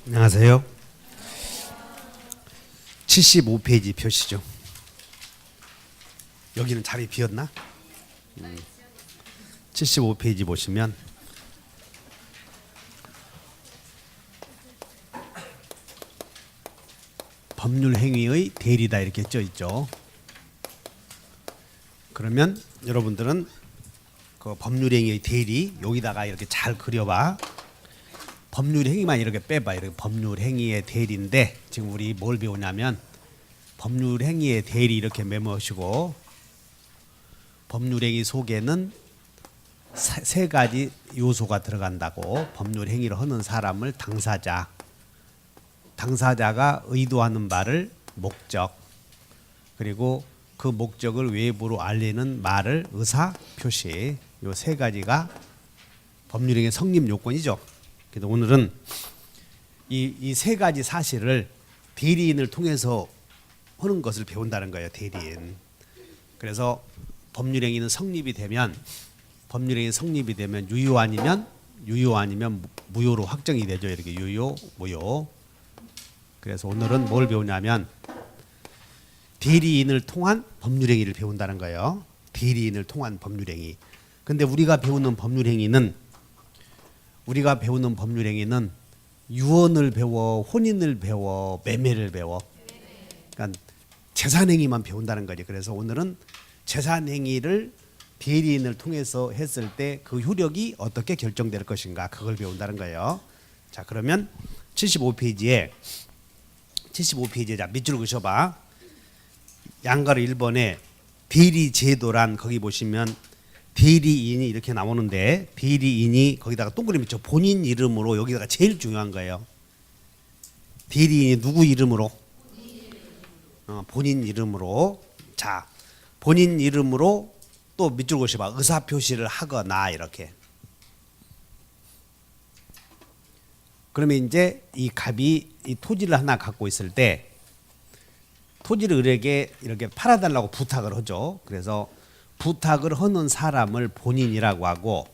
안녕하세요. 75페이지 표시죠. 여기는 자리 비었나? 75페이지 보시면 법률 행위의 대리다 이렇게 써 있죠. 그러면 여러분들은 그 법률 행위의 대리 여기다가 이렇게 잘 그려봐. 법률 행위만 이렇게 빼봐. 이렇게 법률 행위의 대리인데 지금 우리 뭘 배우냐면 법률 행위의 대리 이렇게 메모하시고 법률 행위 속에는 세 가지 요소가 들어간다고. 법률 행위를 하는 사람을 당사자, 당사자가 의도하는 바를 목적, 그리고 그 목적을 외부로 알리는 말을 의사 표시. 요 세 가지가 법률 행위 성립 요건이죠. 그래서 오늘은 이 세 가지 사실을 대리인을 통해서 하는 것을 배운다는 거예요. 대리인. 그래서 법률행위는 성립이 되면 유효 아니면 무효로 확정이 되죠. 이렇게 유효, 무효. 그래서 오늘은 뭘 배우냐면 대리인을 통한 법률행위를 배운다는 거예요. 대리인을 통한 법률행위. 근데 우리가 배우는 법률행위는 유언을 배워, 혼인을 배워, 매매를 배워. 그러니까 재산행위만 배운다는 거지. 그래서 오늘은 재산행위를 대리인을 통해서 했을 때 그 효력이 어떻게 결정될 것인가 그걸 배운다는 거예요. 자, 그러면 75페이지에 자 밑줄 그셔봐. 양가로 1번에 대리제도란 거기 보시면 대리인이 이렇게 나오는데 대리인이 거기다가 동그라미 쳐 본인 이름으로 여기다가 제일 중요한 거예요. 대리인이 누구 이름으로? 본인 이름으로. 자, 본인 이름으로 또 밑줄 그셔봐. 의사 표시를 하거나 이렇게. 그러면 이제 이 갑이 이 토지를 하나 갖고 있을 때 토지를 을에게 이렇게 팔아달라고 부탁을 하죠. 그래서 부탁을 하는 사람을 본인이라고 하고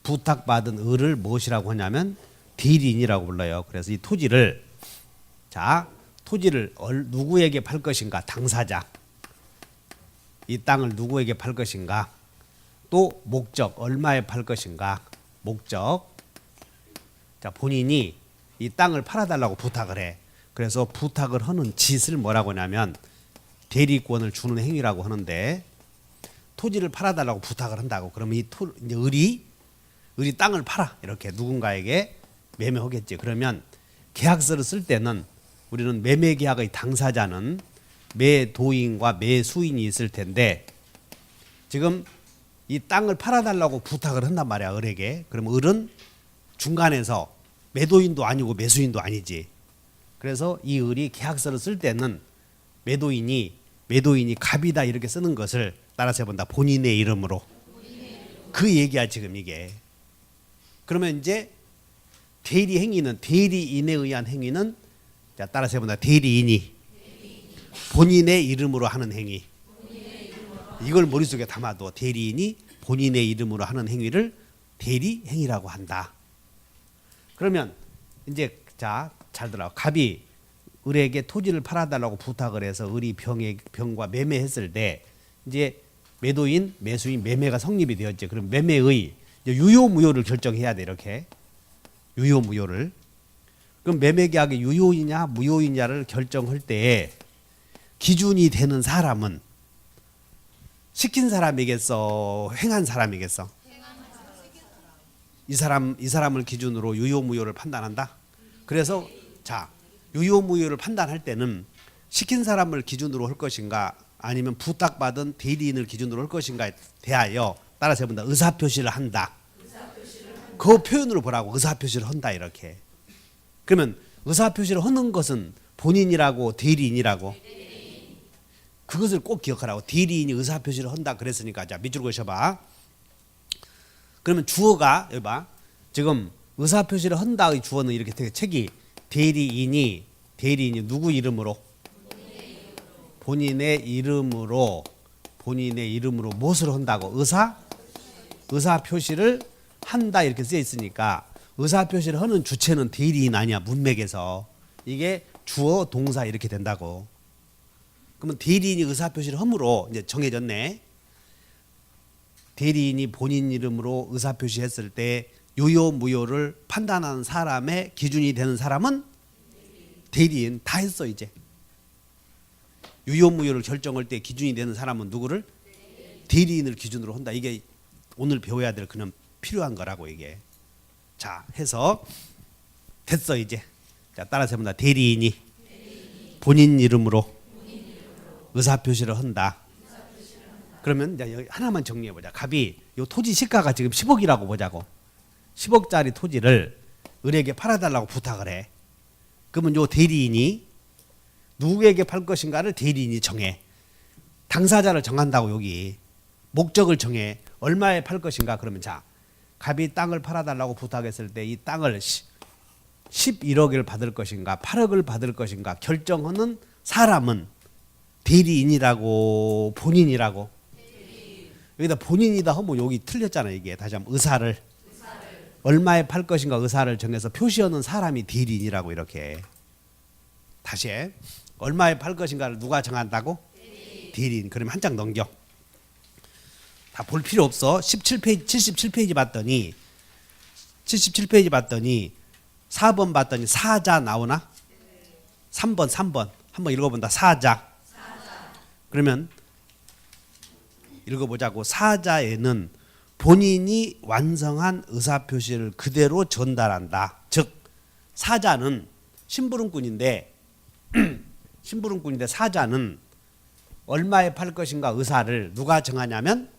부탁받은 을을 무엇이라고 하냐면 대리인이라고 불러요. 그래서 이 토지를 누구에게 팔 것인가? 당사자. 이 땅을 누구에게 팔 것인가? 또 목적, 얼마에 팔 것인가? 목적. 자, 본인이 이 땅을 팔아달라고 부탁을 해. 그래서 부탁을 하는 짓을 뭐라고 하냐면 대리권을 주는 행위라고 하는데 토지를 팔아달라고 부탁을 한다고. 그러면 이제 을이 땅을 팔아. 이렇게 누군가에게 매매하겠지. 그러면 계약서를 쓸 때는 우리는 매매 계약의 당사자는 매도인과 매수인이 있을 텐데 지금 이 땅을 팔아달라고 부탁을 한단 말이야. 을에게. 그러면 을은 중간에서 매도인도 아니고 매수인도 아니지. 그래서 이 을이 계약서를 쓸 때는 매도인이 갑이다 이렇게 쓰는 것을 따라서 해본다. 본인의 이름으로. 그 얘기야 지금 이게. 그러면 이제 대리인에 의한 행위는 자 따라서 해본다. 대리인이 본인의 이름으로 하는 행위. 이걸 머릿속에 담아도 대리인이 본인의 이름으로 하는 행위를 대리행위라고 한다. 그러면 이제 자 잘 들어. 갑이 을에게 토지를 팔아달라고 부탁을 해서 을이 병과 매매했을 때 이제 매도인, 매수인, 매매가 성립이 되었지. 그럼 매매의 유효 무효를 결정해야 돼. 이렇게 유효 무효를. 그럼 매매 계약이 유효이냐 무효이냐를 결정할 때에 기준이 되는 사람은 시킨 사람이겠어, 행한 사람이겠어? 이 사람을 기준으로 유효 무효를 판단한다. 그래서 자, 유효 무효를 판단할 때는 시킨 사람을 기준으로 할 것인가 아니면 부탁받은 대리인을 기준으로 할 것인가에 대하여 따라서 해본다. 의사 표시를 한다. 그 표현으로 보라고. 의사 표시를 한다 이렇게. 그러면 의사 표시를 하는 것은 본인이라고 대리인이라고? 그것을 꼭 기억하라고. 대리인이 의사 표시를 한다 그랬으니까 자 밑줄 그셔봐. 그러면 주어가 여기 봐. 지금 의사 표시를 한다의 주어는 이렇게 되게 책이 대리인이 누구 이름으로? 본인의 이름으로 무엇을 한다고? 의사 표시를 한다 이렇게 쓰여 있으니까 의사표시를 하는 주체는 대리인 아니야. 문맥에서. 이게 주어 동사 이렇게 된다고. 그러면 대리인이 의사표시를 함으로 이제 정해졌네. 대리인이 본인 이름으로 의사표시했을 때 유효무효를 판단하는 사람의 기준이 되는 사람은 대리인. 다 했어 이제. 유효무효를 결정할 때 기준이 되는 사람은 누구를? 대리인을 기준으로 한다. 이게 오늘 배워야 될 그냥 필요한 거라고 이게. 자 해서 됐어 이제. 자 따라서 해본다. 대리인이 본인 이름으로 의사표시를 한다. 그러면 이제 여기 하나만 정리해 보자. 갑이 요 토지 시가가 지금 10억이라고 보자고. 10억짜리 토지를 을에게 팔아달라고 부탁을 해. 그러면 요 대리인이 누구에게 팔 것인가를 대리인이 정해. 당사자를 정한다고 여기. 목적을 정해. 얼마에 팔 것인가. 그러면 자 갑이 땅을 팔아달라고 부탁했을 때 이 땅을 11억을 받을 것인가 8억을 받을 것인가 결정하는 사람은 대리인이라고 본인이라고. 여기다 본인이다 하면 여기 틀렸잖아. 이게 다시 한번 의사를 얼마에 팔 것인가 의사를 정해서 표시하는 사람이 대리인이라고. 이렇게 다시 해. 얼마에 팔 것인가를 누가 정한다고? 대리인. 그러면 한 장 넘겨. 다 볼 필요 없어. 17페이지 77페이지 봤더니 77페이지 봤더니 4번 봤더니 사자 나오나? 3번 한번 읽어본다. 사자. 그러면 읽어보자고. 사자에는 본인이 완성한 의사표시를 그대로 전달한다. 즉 사자는 심부름꾼인데 심부름꾼인데 사자는 얼마에 팔 것인가 의사를 누가 정하냐면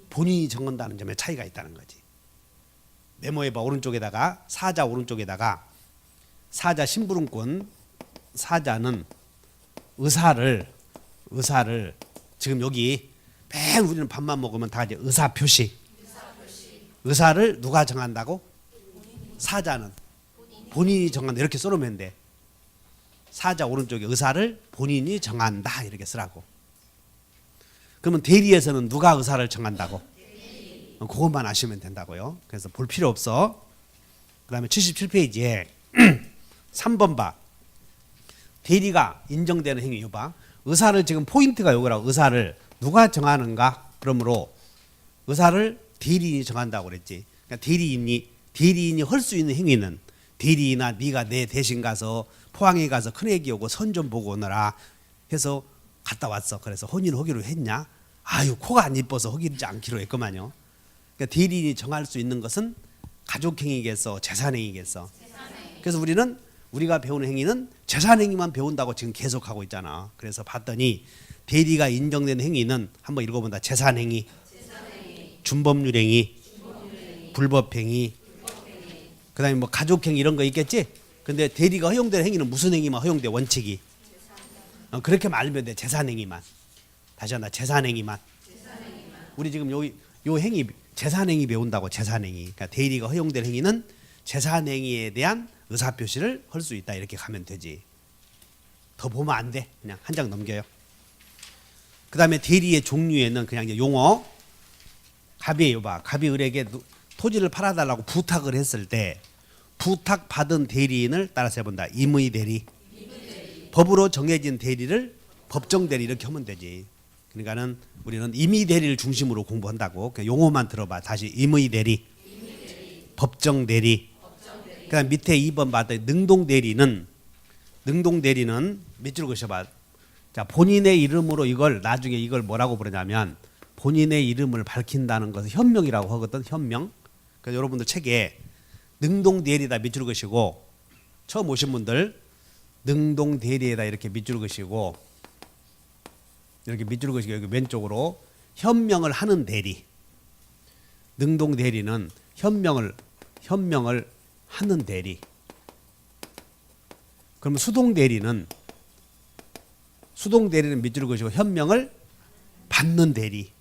본인이 정한다는 점에 차이가 있다는 거지. 메모해봐. 오른쪽에다가 사자 오른쪽에다가 사자 심부름꾼 사자는 의사를 지금 여기 맨 우리는 밥만 먹으면 다 이제 의사표시. 의사를 누가 정한다고? 사자는 본인이 정한다. 이렇게 써놓으면 돼. 사자 오른쪽에 의사를 본인이 정한다. 이렇게 쓰라고. 그러면 대리에서는 누가 의사를 정한다고? 그것만 아시면 된다고요. 그래서 볼 필요 없어. 그 다음에 77페이지에 3번 봐. 대리가 인정되는 행위. 이거 봐. 의사를 지금 포인트가 요거라고. 의사를 누가 정하는가? 그러므로 의사를 대리인이 정한다고 그랬지. 그러니까 대리인이 할 수 있는 행위는 대리인아 네가 내 대신 가서 포항에 가서 큰애기 오고 선 좀 보고 오너라 해서 갔다 왔어. 그래서 혼인을 하기로 했냐? 아유 코가 안 이뻐서 하지 않기로 했구만요. 그러니까 대리인이 정할 수 있는 것은 가족행위겠어, 재산행위겠어. 그래서 우리가 배우는 행위는 재산행위만 배운다고 지금 계속하고 있잖아. 그래서 봤더니 대리가 인정된 행위는 한번 읽어본다. 재산행위, 준법률행위, 불법행위, 그 다음에 뭐 가족행위 이런 거 있겠지? 근데 대리가 허용된 행위는 무슨 행위만 허용돼? 원칙이. 그렇게 말면 돼. 재산행위만. 다시 한다. 재산행위만. 우리 지금 요 행위 재산행위 배운다고. 재산행위. 그러니까 대리가 허용된 행위는 재산행위에 대한 의사표시를 할 수 있다. 이렇게 가면 되지. 더 보면 안 돼. 그냥 한 장 넘겨요. 그 다음에 대리의 종류에는 그냥 이제 용어. 갑이 봐. 갑이 을에게 토지를 팔아달라고 부탁을 했을 때 부탁받은 대리인을 따라서 해본다. 임의 대리. 법으로 정해진 대리를 법정 대리 이렇게 하면 되지. 그러니까는 우리는 임의 대리를 중심으로 공부한다고. 그냥 용어만 들어봐. 다시 임의 대리, 법정 대리. 그다음 밑에 2번 봤더니 능동 대리는 밑줄 그셔봐. 자 본인의 이름으로 이걸 나중에 이걸 뭐라고 부르냐면 본인의 이름을 밝힌다는 것을 현명이라고 하거든. 현명. 그래서 여러분들 책에 능동 대리다 밑줄 그시고 처음 오신 분들 능동 대리에다 이렇게 밑줄 그시고 이렇게 밑줄 그시고 여기 왼쪽으로 현명을 하는 대리. 능동 대리는 현명을 하는 대리. 그러면 수동 대리는 밑줄 그시고 현명을 받는 대리.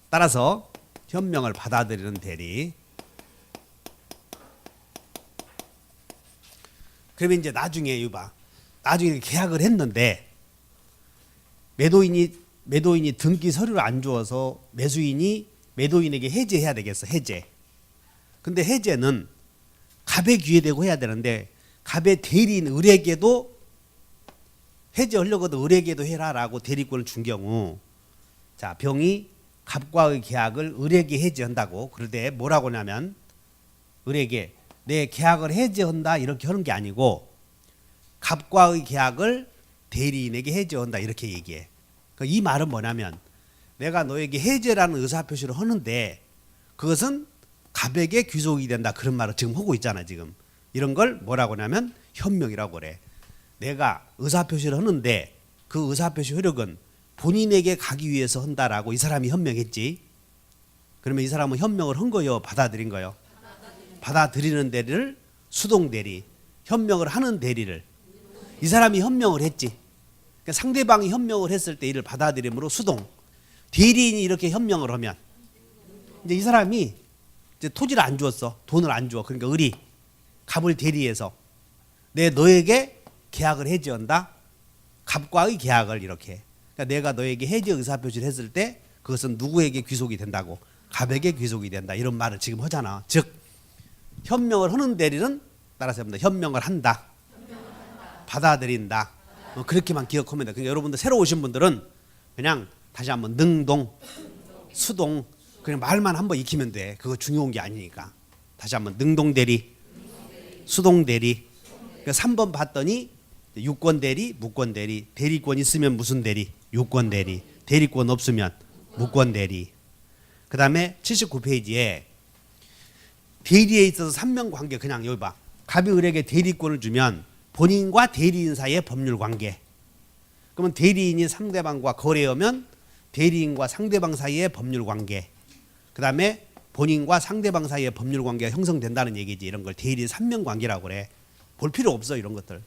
따라서 현명을 받아들이는 대리. 그러면 이제 나중에 나중에 계약을 했는데 매도인이 등기 서류를 안 주어서 매수인이 매도인에게 해지해야 되겠어. 해제. 근데 해제는 갑의 귀에 대고 해야 되는데 갑의 대리인 을에게도 해지하려고도 을에게도 해라라고 대리권을 준 경우 자 병이 갑과의 계약을 을에게 해지한다고 그럴 때 뭐라고 하냐면 을에게 내 계약을 해지한다 이렇게 하는 게 아니고 갑과의 계약을 대리인에게 해지한다 이렇게 얘기해. 이 말은 뭐냐면 내가 너에게 해제라는 의사표시를 하는데 그것은 갑에게 귀속이 된다 그런 말을 지금 하고 있잖아. 지금 이런 걸 뭐라고 하냐면 현명이라고 그래. 내가 의사표시를 하는데 그 의사표시 효력은 본인에게 가기 위해서 한다라고 이 사람이 현명했지. 그러면 이 사람은 현명을 한 거요 받아들인 거요? 받아들이는 대리를 수동대리, 현명을 하는 대리를 이 사람이 현명을 했지. 그러니까 상대방이 현명을 했을 때 이를 받아들임으로 수동, 대리인이 이렇게 현명을 하면 이제 이 사람이 이제 토지를 안 주었어. 돈을 안 주어. 그러니까 을이 갑을 대리해서 내 너에게 계약을 해지한다. 갑과의 계약을 이렇게. 그러니까 내가 너에게 해지 의사표시를 했을 때 그것은 누구에게 귀속이 된다고? 갑에게 귀속이 된다. 이런 말을 지금 하잖아. 즉 현명을 하는 대리는 따라서 합니다. 현명을 한다. 받아들인다. 그렇게만 기억하면 돼. 그러니까 여러분들 새로 오신 분들은 그냥 다시 한번 능동, 수동 그냥 말만 한번 익히면 돼. 그거 중요한 게 아니니까. 다시 한번 능동 대리, 수동 대리. 그러니까 3번 봤더니 유권 대리, 무권 대리. 대리권 있으면 무슨 대리? 유권 대리. 대리권 없으면 무권 대리. 그다음에 79페이지에 대리에 있어서 삼명 관계 그냥 여기 봐. 갑이 을에게 대리권을 주면 본인과 대리인 사이의 법률 관계. 그러면 대리인이 상대방과 거래하면 대리인과 상대방 사이의 법률 관계. 그다음에 본인과 상대방 사이의 법률 관계가 형성된다는 얘기지. 이런 걸 대리인 삼명 관계라고 그래. 볼 필요 없어 이런 것들.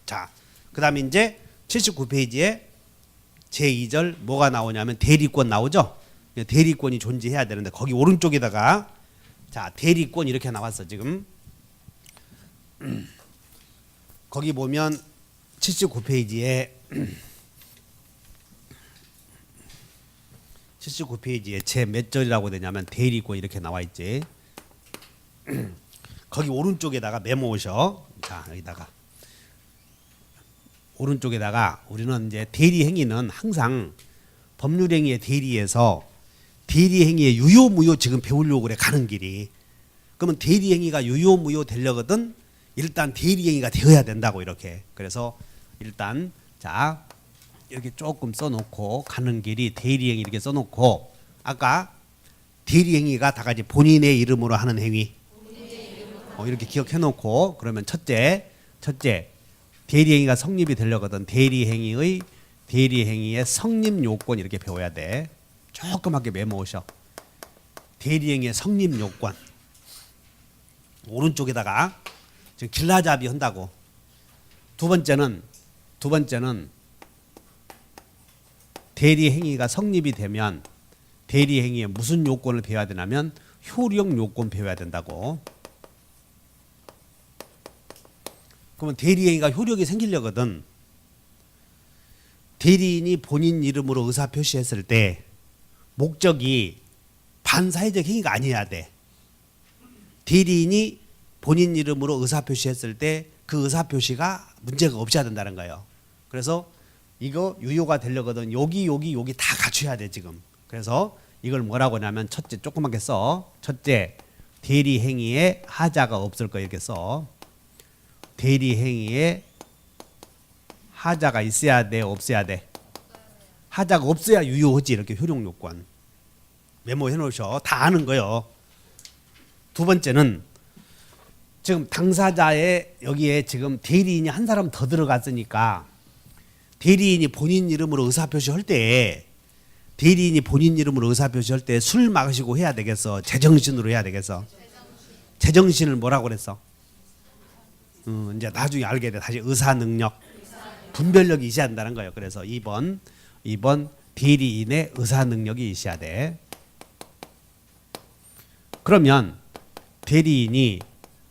자, 그다음에 이제 79페이지에 제2절 뭐가 나오냐면 대리권 나오죠. 대리권이 존재해야 되는데 거기 오른쪽에다가 자 대리권 이렇게 나왔어 지금. 거기 보면 79페이지에 79페이지에 제 몇 절이라고 되냐면 대리권 이렇게 나와 있지. 거기 오른쪽에다가 메모오셔. 자 여기다가 오른쪽에다가 우리는 이제 대리 행위는 항상 법률 행위의 대리에서 대리 행위의 유효 무효 지금 배우려고 그래 가는 길이. 그러면 대리 행위가 유효 무효 되려거든 일단 대리 행위가 되어야 된다고 이렇게. 그래서 일단 자 이렇게 조금 써놓고 가는 길이 대리 행위 이렇게 써놓고 아까 대리 행위가 다 같이 본인의 이름으로 하는 행위. 이렇게 기억해놓고 그러면 첫째 대리 행위가 성립이 되려거든 대리 행위의 성립 요건 이렇게 배워야 돼. 조그맣게 메모오셔. 대리 행위의 성립 요건. 오른쪽에다가 지금 길라잡이 한다고. 두 번째는 대리 행위가 성립이 되면 대리 행위에 무슨 요건을 배워야 되냐면 효력 요건 배워야 된다고. 그러면 대리 행위가 효력이 생기려거든 대리인이 본인 이름으로 의사 표시했을 때 목적이 반사회적 행위가 아니어야 돼. 대리인이 본인 이름으로 의사 표시했을 때 그 의사 표시가 문제가 없어야 된다는 거예요. 그래서 이거 유효가 되려거든 여기 다 갖춰야 돼 지금. 그래서 이걸 뭐라고 하냐면 첫째 조그맣게 써. 첫째 대리 행위에 하자가 없을 거 이렇게 써. 대리 행위에 하자가 있어야 돼 없어야 돼? 하자가 없어야 유효하지 이렇게 효력 요건. 메모해 놓으셔. 다 아는 거요. 두 번째는 지금 당사자의 여기에 지금 대리인이 한 사람 더 들어갔으니까 대리인이 본인 이름으로 의사표시 할 때 대리인이 본인 이름으로 의사표시 할 때 술 마시고 해야 되겠어? 제정신으로 해야 되겠어? 제정신을 뭐라고 그랬어? 이제 나중에 알게 돼. 다시 의사 능력, 분별력이 있어야 한다는 거예요. 그래서 2번 대리인의 의사 능력이 있어야 돼. 그러면 대리인이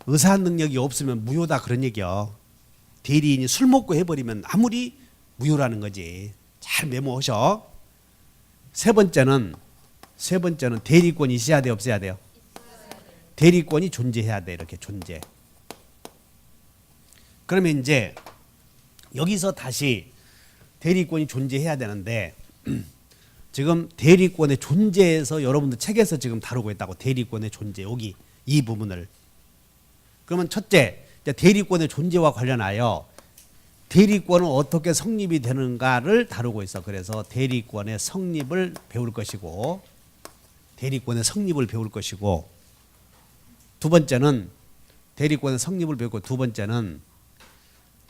의사 능력이 없으면 무효다 그런 얘기요. 대리인이 술 먹고 해버리면 아무리 무효라는 거지. 잘 메모하셔. 세 번째는 대리권이 있어야 돼 없어야 돼요? 대리권이 존재해야 돼. 이렇게 존재. 그러면 이제 여기서 다시 대리권이 존재해야 되는데 지금 대리권의 존재에서 여러분들 책에서 지금 다루고 있다고. 대리권의 존재, 여기 이 부분을. 그러면 첫째, 대리권의 존재와 관련하여 대리권은 어떻게 성립이 되는가를 다루고 있어. 그래서 대리권의 성립을 배울 것이고, 대리권의 성립을 배울 것이고, 두 번째는 대리권의 성립을 배우고, 두 번째는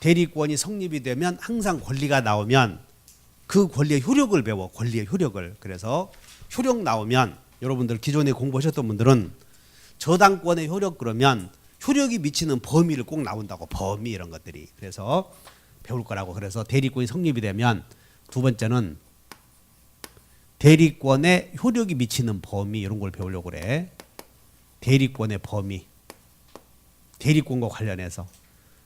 대리권이 성립이 되면 항상 권리가 나오면 그 권리의 효력을 배워. 권리의 효력을. 그래서 효력 나오면 여러분들 기존에 공부하셨던 분들은 저당권의 효력 그러면 효력이 미치는 범위를 꼭 나온다고. 범위 이런 것들이. 그래서 배울 거라고. 그래서 대리권이 성립이 되면 두 번째는 대리권의 효력이 미치는 범위 이런 걸 배우려고 그래. 대리권의 범위. 대리권과 관련해서.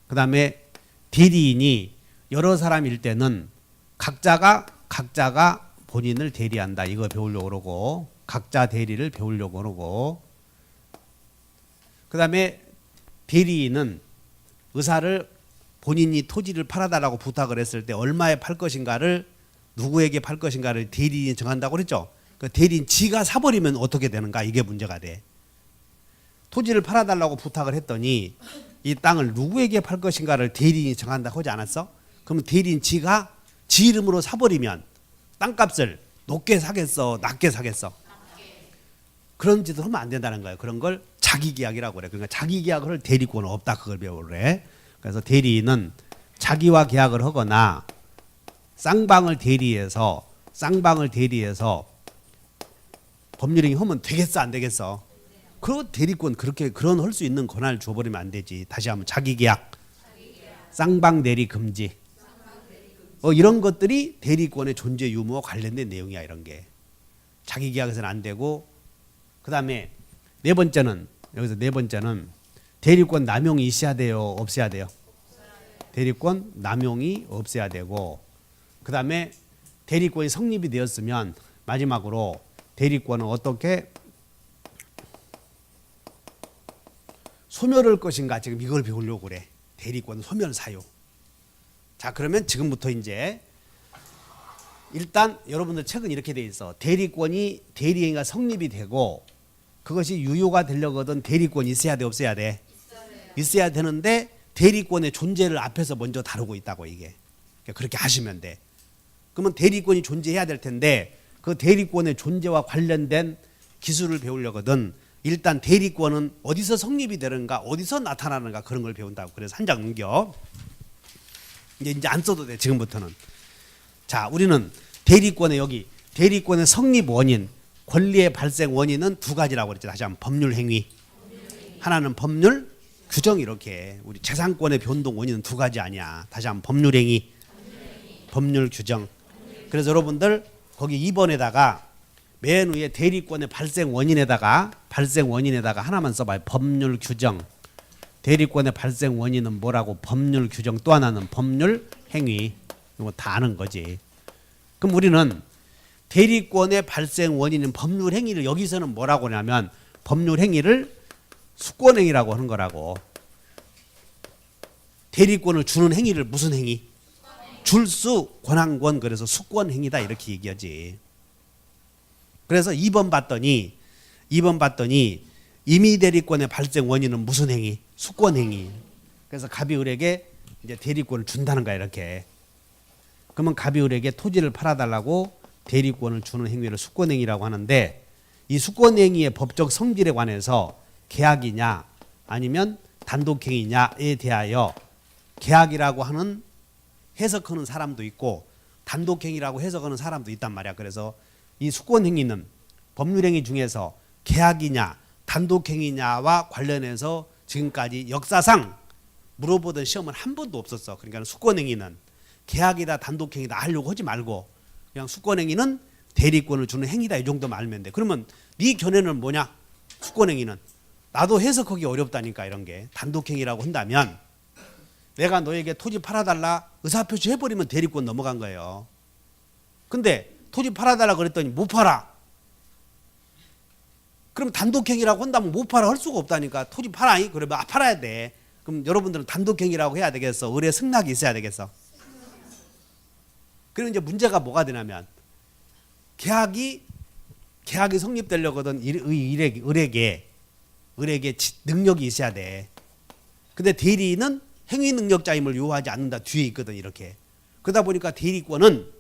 그 다음에 대리인이 여러 사람일 때는 각자가 본인을 대리한다. 이거 배우려고 그러고, 각자 대리를 배우려고 그러고, 그 다음에 대리인은 의사를 본인이 토지를 팔아달라고 부탁을 했을 때 얼마에 팔 것인가를, 누구에게 팔 것인가를 대리인이 정한다고 그랬죠. 그 대리인 지가 사버리면 어떻게 되는가, 이게 문제가 돼. 토지를 팔아달라고 부탁을 했더니 이 땅을 누구에게 팔 것인가를 대리인이 정한다고 하지 않았어? 그러면 대리인 지가 지 이름으로 사버리면 땅값을 높게 사겠어, 낮게 사겠어? 그런 짓을 하면 안 된다는 거예요. 그런 걸 자기계약이라고 그래. 그러니까 자기계약을 할 대리권은 없다. 그걸 배우래. 그래서 대리인은 자기와 계약을 하거나 쌍방을 대리해서 법률행위 하면 되겠어, 안 되겠어? 그 대리권 그렇게 그런 할 수 있는 권한을 줘버리면 안 되지. 다시 한번 자기계약, 쌍방 대리 금지. 이런 것들이 대리권의 존재 유무와 관련된 내용이야. 이런 게 자기계약에서는 안 되고, 그 다음에 네 번째는 대리권 남용이 있어야 돼요, 없어야 돼요? 대리권 남용이 없어야 되고, 그 다음에 대리권이 성립이 되었으면 마지막으로 대리권은 어떻게 소멸할 것인가, 지금 이걸 배우려고 그래. 대리권 소멸 사유. 자, 그러면 지금부터 이제 일단 여러분들 책은 이렇게 돼 있어. 대리권이 대리행위가 성립이 되고 그것이 유효가 되려거든 대리권이 있어야 돼, 없어야 돼? 있어야 되는데 대리권의 존재를 앞에서 먼저 다루고 있다고. 이게 그렇게 하시면 돼. 그러면 대리권이 존재해야 될 텐데 그 대리권의 존재와 관련된 기술을 배우려거든 일단 대리권은 어디서 성립이 되는가, 어디서 나타나는가, 그런 걸 배운다고. 그래서 한 장 넘겨. 이제 안 써도 돼, 지금부터는. 자, 우리는 대리권의 여기 대리권의 성립 원인, 권리의 발생 원인은 두 가지라고 그랬죠. 다시 한번 법률 행위. 하나는 법률 규정. 이렇게 우리 재산권의 변동 원인은 두 가지 아니야. 다시 한번 법률 행위, 법률 규정. 그래서 여러분들 거기 2번에다가 맨 위에 대리권의 발생 원인에다가 하나만 써봐요. 법률 규정. 대리권의 발생 원인은 뭐라고? 법률 규정. 또 하나는 법률 행위. 이거 다 아는 거지. 그럼 우리는 대리권의 발생 원인은 법률 행위를 여기서는 뭐라고 하냐면 법률 행위를 수권행위라고 하는 거라고. 대리권을 주는 행위를 무슨 행위? 줄수 권한권. 그래서 수권행위다 이렇게 얘기하지. 그래서 2번 봤더니 임의대리권의 발생 원인은 무슨 행위? 수권행위. 그래서 갑이 을에게 이제 대리권을 준다는 거야. 이렇게. 그러면 갑이 을에게 토지를 팔아달라고 대리권을 주는 행위를 수권행위라고 하는데 이 수권행위의 법적 성질에 관해서 계약이냐 아니면 단독행위냐에 대하여 계약이라고 하는 해석하는 사람도 있고 단독행위라고 해석하는 사람도 있단 말이야. 그래서 이 수권행위는 법률행위 중에서 계약이냐 단독행위냐와 관련해서 지금까지 역사상 물어보던 시험은 한 번도 없었어. 그러니까 수권행위는 계약이다 단독행위다 하려고 하지 말고 그냥 수권행위는 대리권을 주는 행위다 이 정도만 알면 돼. 그러면 네 견해는 뭐냐? 수권행위는 나도 해석하기 어렵다니까. 이런 게 단독행위라고 한다면 내가 너에게 토지 팔아달라 의사표시 해버리면 대리권 넘어간 거예요. 근데 토지 팔아달라 그랬더니 못 팔아. 그럼 단독행위라고 한다면 못 팔아 할 수가 없다니까. 토지 팔아. 그러면 팔아야 돼. 그럼 여러분들은 단독행위라고 해야 되겠어? 의뢰 승낙이 있어야 되겠어? 그리고 이제 문제가 뭐가 되냐면 계약이 성립되려거든 을에게 능력이 있어야 돼. 근데 대리인은 행위 능력자임을 요하지 않는다 뒤에 있거든 이렇게. 그러다 보니까 대리권은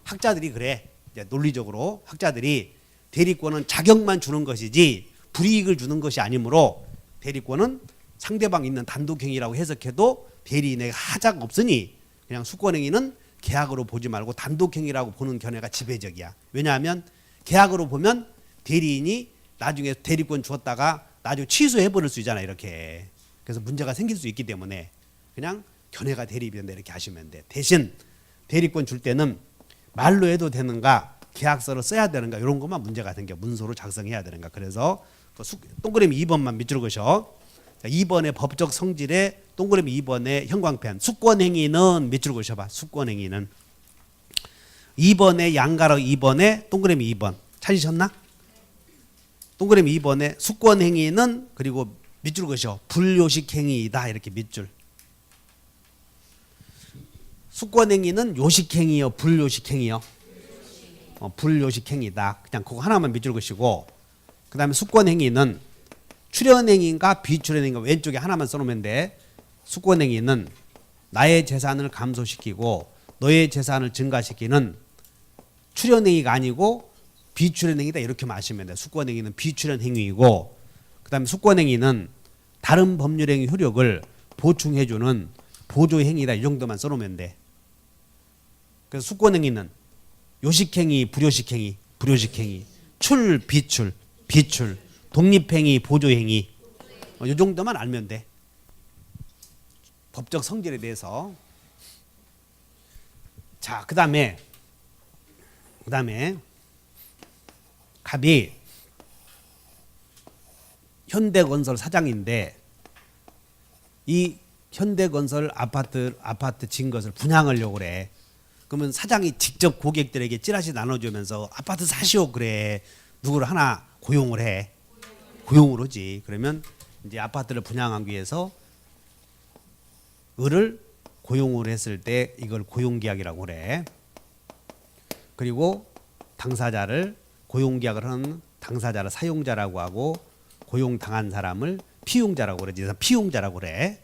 학자들이 그래. 이제 논리적으로 학자들이 대리권은 자격만 주는 것이지 불이익을 주는 것이 아니므로 대리권은 상대방 있는 단독행위라고 해석해도 대리인에게 하자가 없으니 그냥 수권행위는 계약으로 보지 말고 단독행위라고 보는 견해가 지배적이야. 왜냐하면 계약으로 보면 대리인이 나중에 대리권 주었다가 나중에 취소해버릴 수 있잖아 이렇게. 그래서 문제가 생길 수 있기 때문에 그냥 견해가 대립된다 이렇게 하시면 돼. 대신 대리권 줄 때는 말로 해도 되는가 계약서를 써야 되는가 이런 것만 문제가 생겨. 문서로 작성해야 되는가. 그래서 동그라미 2번만 밑줄 그셔. 2번의 법적 성질에 동그라미 2번의 형광펜. 수권행위는 밑줄 그셔봐. 수권행위는 2번의 양가로 2번에 동그라미 2번 찾으셨나? 동그라미 2번에 수권행위는 그리고 밑줄 그셔. 불요식행위이다 이렇게 밑줄. 수권행위는 요식행위요 불요식행위요? 불요식행위다. 그냥 그거 하나만 밑줄 그시고 그 다음에 수권행위는 출연행위인가 비출연행위인가 왼쪽에 하나만 써놓으면 돼. 수권행위는 나의 재산을 감소시키고 너의 재산을 증가시키는 출연행위가 아니고 비출연행위다 이렇게 마시면 돼. 수권행위는 비출연행위이고 그 다음에 수권행위는 다른 법률행위 효력을 보충해주는 보조행위다 이 정도만 써놓으면 돼. 그래서 수권행위는 요식행위, 불요식행위, 불요식행위, 출, 비출, 비출, 독립행위, 보조행위 이 정도만 알면 돼. 법적 성질에 대해서. 자, 그 다음에 갑이 현대건설 사장인데 이 현대건설 아파트 진 것을 분양하려고 그래. 그러면 사장이 직접 고객들에게 찌라시 나눠주면서 아파트 사시오 그래. 누구를 하나 고용을 해. 고용을 하지. 그러면 이제 아파트를 분양하기 위해서 을을 고용을 했을 때 이걸 고용계약이라고 그래. 그리고 당사자를 고용계약을 하는 당사자를 사용자라고 하고 고용당한 사람을 피용자라고 그러지. 피용자라고 그래.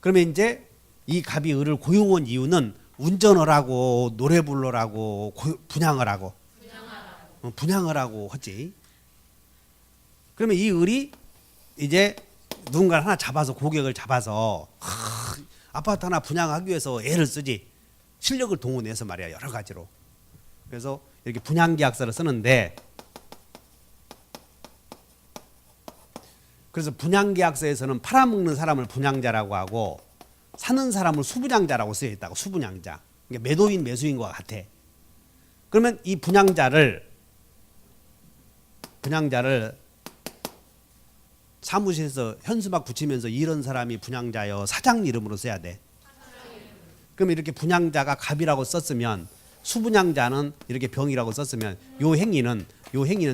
그러면 이제 이 갑이 을을 고용한 이유는 운전을 하고 노래 부르라고 분양을 하고 분양을 하고 하지. 그러면 이 을이 이제 누군가를 하나 잡아서 고객을 잡아서 아파트 하나 분양하기 위해서 애를 쓰지. 실력을 동원해서 말이야 여러 가지로. 그래서 이렇게 분양계약서를 쓰는데 그래서 분양계약서에서는 팔아먹는 사람을 분양자라고 하고 사는 사람을 수분양자라고 쓰여 있다고. 수분양자. 그러니까 매도인 매수인과 같아. 그러면 이 분양자를 사무실에서 현수막 붙이면서 이런 사람이 분양자여 사장 이름으로 써야 돼. 그러면 이렇게 분양자가 갑이라고 썼으면 수분양자는 이렇게 병이라고 썼으면 요 행위는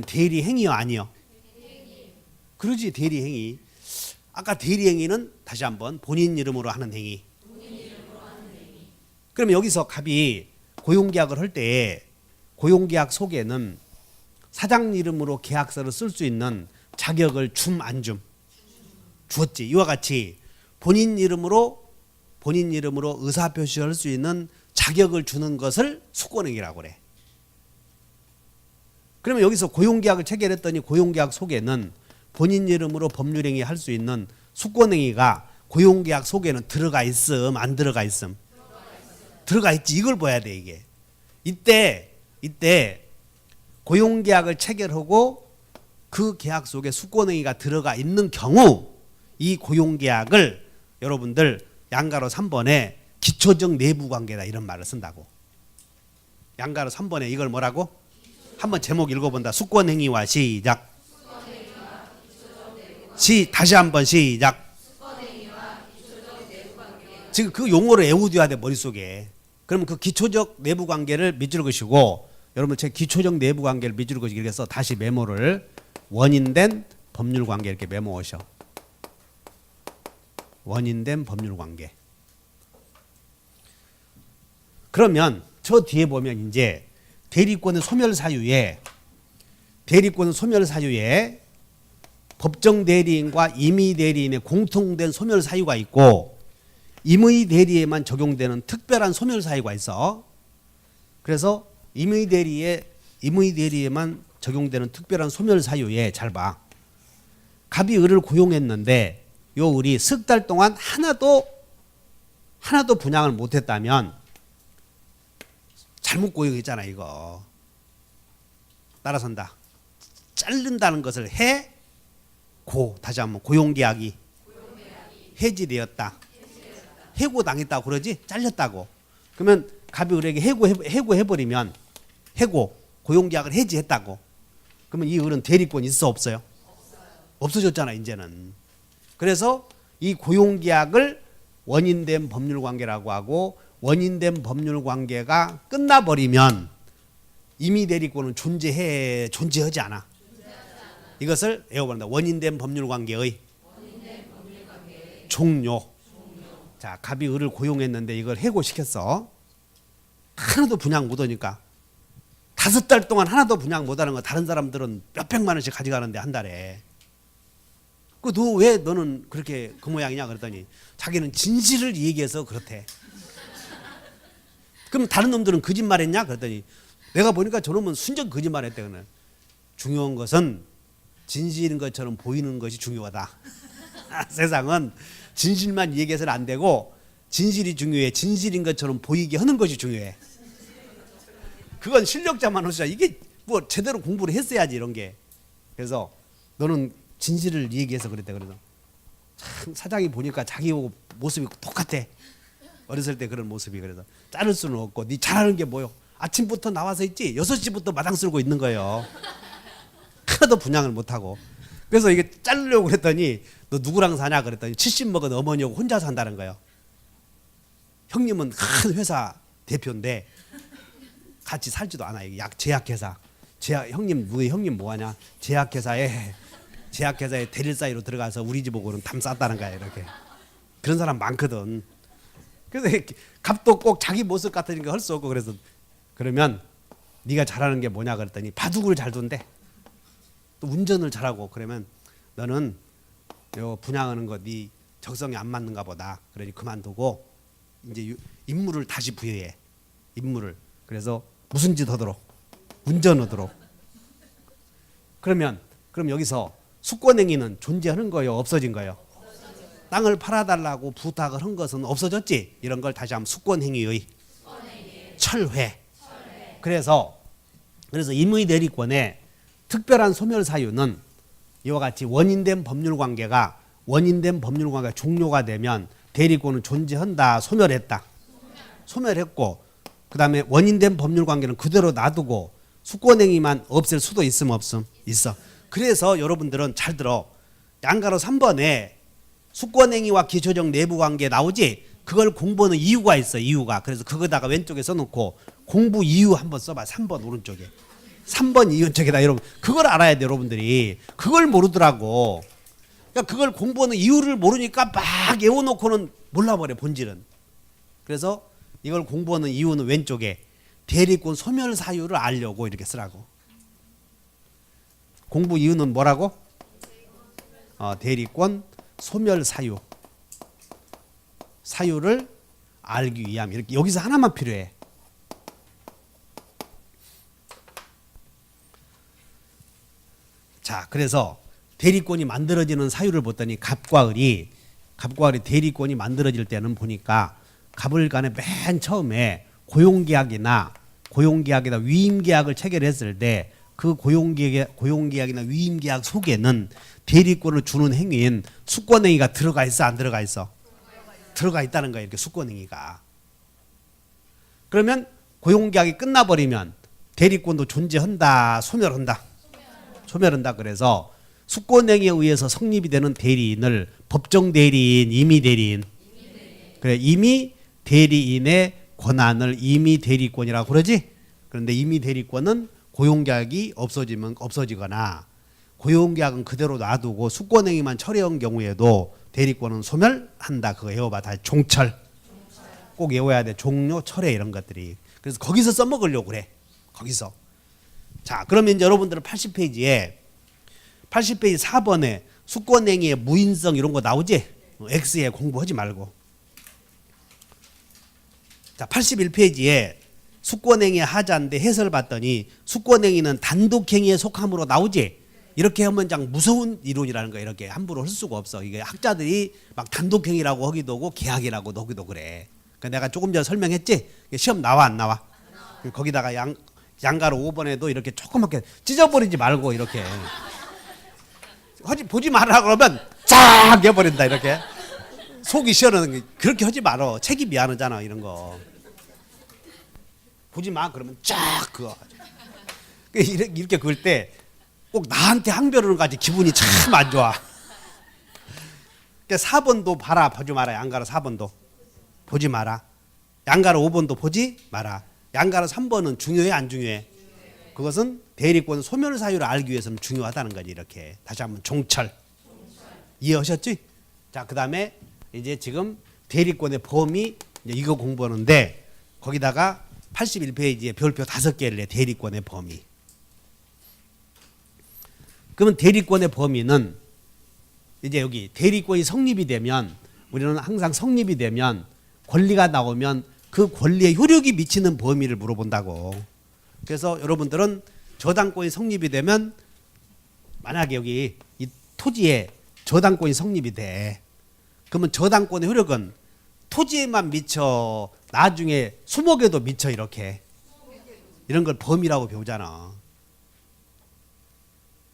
대리행위요 아니요? 그러지. 대리행위. 아까 대리행위는 다시 한번 본인 이름으로 하는 행위. 그러면 여기서 갑이 고용계약을 할 때 고용계약 속에는 사장 이름으로 계약서를 쓸 수 있는 자격을 줌 안 줌? 주었지. 이와 같이 본인 이름으로 의사표시할 수 있는 자격을 주는 것을 수권행위라고 그래. 그러면 여기서 고용계약을 체결했더니 고용계약 속에는 본인 이름으로 법률행위 할 수 있는 수권행위가 고용계약 속에는 들어가 있음 안 들어가 있음? 들어가 있지. 이걸 봐야 돼 이게. 이때 고용계약을 체결하고 그 계약 속에 수권행위가 들어가 있는 경우 이 고용계약을 여러분들 양가로 3번에 기초적 내부관계다 이런 말을 쓴다고. 양가로 3번에 이걸 뭐라고? 한번 제목 읽어본다. 수권행위와 시작. 다시 한번 시작. 지금 그 용어를 외워둬야 돼 머릿속에. 그러면 그 기초적 내부관계를 밑줄 그시고 여러분 제 기초적 내부관계를 밑줄 그시기 위해서 다시 메모를 원인된 법률관계 이렇게 메모하셔. 원인된 법률관계. 그러면 저 뒤에 보면 이제 대리권의 소멸사유에 법정 대리인과 임의 대리인의 공통된 소멸 사유가 있고 임의 대리에만 적용되는 특별한 소멸 사유가 있어. 그래서 임의 대리에만 적용되는 특별한 소멸 사유에 잘 봐. 갑이 을을 고용했는데 요 을이 석 달 동안 하나도 분양을 못했다면 잘못 고용했잖아 이거. 따라선다. 자른다는 것을 다시 한번 고용계약이 해지되었다. 해고당했다고 그러지? 잘렸다고. 그러면 갑이 을에게 해고해버리면 고용계약을 해지했다고. 그러면 이 을은 대리권이 있어 없어요? 없어졌잖아 이제는. 그래서 이 고용계약을 원인된 법률관계라고 하고 원인된 법률관계가 끝나버리면 임의대리권은 존재하지 않아. 이것을 외워본다. 원인된 법률관계의 종료. 자, 갑이 을을 고용했는데 이걸 해고시켰어. 하나도 분양 못 오니까 5달 동안 하나도 분양 못하는 거 다른 사람들은 몇백만 원씩 가져가는데 한 달에. 너 왜 너는 그렇게 그 모양이냐 그랬더니 자기는 진실을 얘기해서 그렇대. 그럼 다른 놈들은 거짓말했냐 그랬더니 내가 보니까 저놈은 순전 거짓말했대. 그는 중요한 것은 진실인 것처럼 보이는 것이 중요하다. 세상은 진실만 얘기해서는 안 되고 진실이 중요해. 진실인 것처럼 보이게 하는 것이 중요해. 그건 실력자만 할 수 있어. 이게 뭐 제대로 공부를 했어야지 이런 게. 그래서 너는 진실을 얘기해서 그랬대. 그래서 참 사장이 보니까 자기 모습이 똑같아. 어렸을 때 그런 모습이. 그래서 자를 수는 없고 네 잘하는 게 뭐요? 아침부터 나와서 있지 6시부터 마당 쓸고 있는 거예요. 하나도 분양을 못하고. 그래서 이게 자르려고 그랬더니 너 누구랑 사냐 그랬더니 70 먹은 어머니하고 혼자 산다는 거예요. 형님은 큰 회사 대표인데 같이 살지도 않아. 제약회사. 형님 뭐하냐? 제약회사에 대릴 사이로 들어가서 우리 집 오고는 담 쌌다는 거야. 이렇게. 그런 사람 많거든. 그래서 갑도 꼭 자기 모습 같으니까 할 수 없고. 그래서 그러면 네가 잘하는 게 뭐냐 그랬더니 바둑을 잘 둔대. 또 운전을 잘하고. 그러면 너는 요 분양하는 거 네 적성에 안 맞는가 보다. 그러니 그만두고 이제 임무를 다시 부여해. 임무를. 그래서 무슨 짓 하도록? 운전하도록. 그럼 여기서 수권행위는 존재하는 거예요? 없어진 거예요? 땅을 팔아달라고 부탁을 한 것은 없어졌지? 이런 걸 다시 한번 수권행위의 철회. 그래서 임의 대리권의 특별한 소멸 사유는 이와 같이 원인된 법률관계가 종료가 되면 대리권은 존재한다. 소멸했고 그 다음에 원인된 법률관계는 그대로 놔두고 수권행위만 없앨 수도 있음 없음? 있어. 그래서 여러분들은 잘 들어. 양가로 3번에 수권행위와 기초적 내부관계 나오지? 그걸 공부하는 이유가 있어. 이유가. 그래서 그거다가 왼쪽에 써놓고 공부 이유 한번 써봐. 3번 오른쪽에. 3번 이유 쪽에다 여러분 그걸 알아야 돼. 여러분들이 그걸 모르더라고. 그러니까 그걸 공부하는 이유를 모르니까 막 외워놓고는 몰라버려. 본질은. 그래서 이걸 공부하는 이유는 왼쪽에 대리권 소멸 사유를 알려고 이렇게 쓰라고. 공부 이유는 뭐라고? 대리권 소멸 사유를 알기 위함. 이렇게 여기서 하나만 필요해. 자, 그래서 대리권이 만들어지는 사유를 보더니 갑과 을이 대리권이 만들어질 때는 보니까 갑을 간에 맨 처음에 고용계약이나 위임계약을 체결했을 때 그 고용계약이나 위임계약 속에는 대리권을 주는 행위인 수권행위가 들어가 있어 안 들어가 있어? 들어가 있다는 거예요. 이렇게 수권행위가. 그러면 고용계약이 끝나버리면 대리권도 존재한다. 소멸한다. 그래서 수권행위에 의해서 성립이 되는 대리인을 법정 대리인, 임의 대리인. 그래, 임의 대리인의 권한을 임의 대리권이라고 그러지? 그런데 임의 대리권은 고용계약이 없어지거나 고용계약은 그대로 놔두고 수권행위만 처리한 경우에도 대리권은 소멸한다. 그거 외워봐. 다 종철. 꼭 외워야 돼. 종료, 철회 이런 것들이. 그래서 거기서 써먹으려고 그래. 거기서. 자, 그러면 이제 여러분들은 80페이지에 4번에 수권행위의 무인성 이런 거 나오지? X에 공부하지 말고. 자, 81페이지에 수권행위의 하자인데 해설 봤더니 수권행위는 단독행위에 속함으로 나오지? 이렇게 하면 장 무서운 이론이라는 거야. 이렇게 함부로 할 수가 없어. 이게 학자들이 막 단독행위라고 하기도 하고 계약이라고 하기도 그래. 그러니까 내가 조금 전에 설명했지? 시험 나와 안 나와? 거기다가 양가로 5번에도 이렇게 조그맣게 찢어버리지 말고 이렇게 보지 말라 그러면 쫙 해버린다. 이렇게 속이 시원하는 게 그렇게 하지 말어. 책이 미안하잖아. 이런 거 보지 마 그러면 쫙 그거 이렇게 그을 때 꼭 나한테 항변하는 거지. 기분이 참 안 좋아. 그러니까 4번도 봐라. 보지 마라. 양가로 4번도 보지 마라. 양가로 5번도 보지 마라. 양가로 3번은 중요해 안 중요해? 그것은 대리권 소멸 사유를 알기 위해서는 중요하다는 거지. 이렇게 다시 한번 종철. 이해하셨지? 자, 그다음에 이제 지금 대리권의 범위 이거 공부하는데 거기다가 81페이지에 별표 5개를 내. 대리권의 범위. 그러면 대리권의 범위는 이제 여기 대리권이 성립이 되면 우리는 항상 성립이 되면 권리가 나오면 그 권리에 효력이 미치는 범위를 물어본다고. 그래서 여러분들은 저당권이 성립이 되면 만약에 여기 이 토지에 저당권이 성립이 돼. 그러면 저당권의 효력은 토지에만 미쳐 나중에 수목에도 미쳐 이렇게. 이런 걸 범위라고 배우잖아.